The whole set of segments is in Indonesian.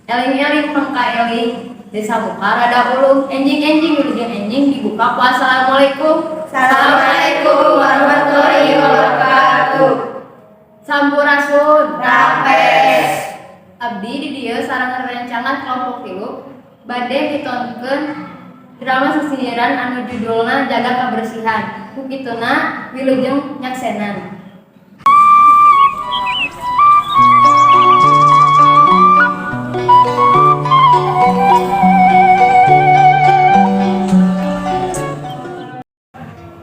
Eling-eling pangka eling desa buka rada ulung enjing-enjing wilujeng enjing dibuka ku assalamualaikum. Assalamualaikum warahmatullahi wabarakatuh. Sampurasun. Rapes. Abdi di dieu sareng rencangan kelompok 3 bade ditonkeun drama sesihiran anu judulna Jaga Kebersihan. Ku kituna wilujeng nyaksenan.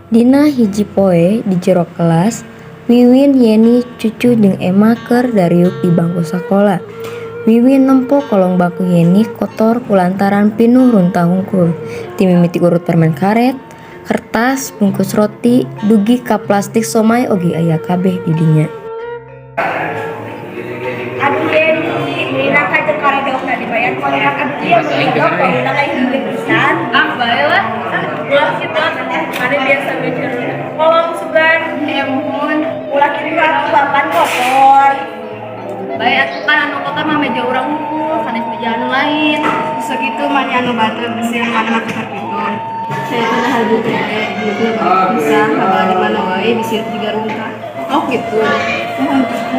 Dina hiji poe di jero kelas, Wiwin, Yeni, Cucu jeung Emma keur dariuk di bangku sakola. Wiwin nempo kolong bangku Yeni kotor kulantaran pinuh runtah hungkul. Ti mimiti urut permen karet, kertas, bungkus roti, dugi ka plastik somai oge aya kabeh di dinya. Aduh Yeni, Lina kajeng karedokna dibayar kontrak aduh dia berendok kok udah kayak hidup pisan. Bae lah. Ulah kitu anu biasa bejer. Ngomong sugan Mohon. ulah kitu atuh papan kotor. Bae atuh kan anu kotor mah meja urang hungkul, sanes meja anu lain. Segitu mah anu batur bersih mana kitu. Saya pernah hal gitu bisa hal di mana wae di situ juga runtah. Oh gitu.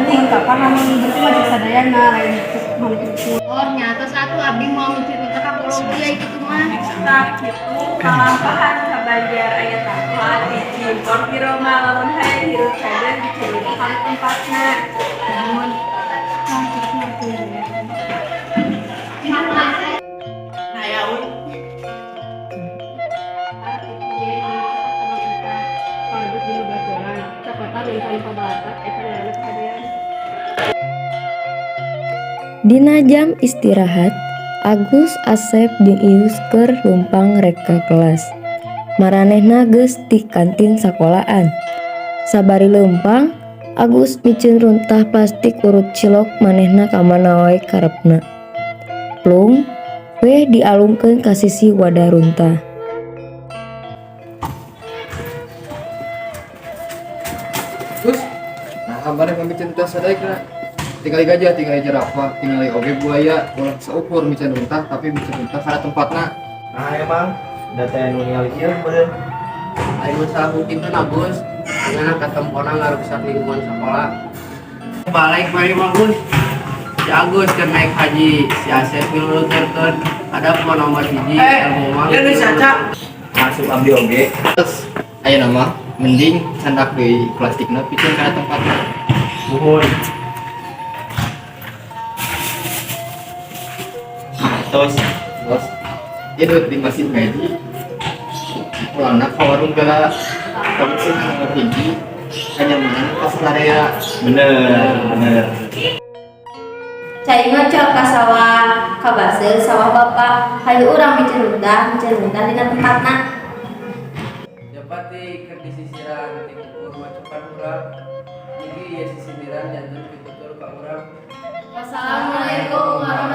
Mungkin kapan anu bersih mah sadayana lain gitu. Oh nyata satu abdi mau mencerita ka polong ya itu mah. Nah gitu kalampahan kabajar aya takwa hiji piro malamun hae hirup sadar dicerita ka tempatna. Namun Dina jam istirahat, Agus, Asep, jeung Ius keur lumpang rek ka kelas. Maranehna geus di kantin sakolahan. Sabari leumpang, Agus micin runtah plastik urut cilok manehna ka mana wae karepna. Plung, weh dialungkeun ka sisi wadah runtah. Terus, nah kemarin kami cerita sadaya tinggali gajah, tinggali jerapah, tinggali oge buaya, ulah seukur mican runtah tapi mican runtah karena tempatna. Nah emang data yang ningali ieu bener. Ayo usaha mungkin kan Agus dengan ketemu orang ngarusak lingkungan sekolah. Balik mari bangun si Agus kan naik haji, si Asep dulu terken ada pemain nomor hiji ngomong Ieu geus caca. Masuk abdi oge. Terus, aya nama mending sandak deui plastikna pikeun kana tempatna. Nuhun. Tos, Bos, ieu duit di mesin gaji. Pulangna ka warung gala kamusin nomor hiji kenyamanan pas area. bener. cai ngecel ka sawah ka baseur sawah bapak hayu urang micin runtah dina tempatna. Japati keur disisiran ti kukur macokan urang. Jadi ya sisiran jantung pitutur ka urang. Wassalamualaikum warahmatullahi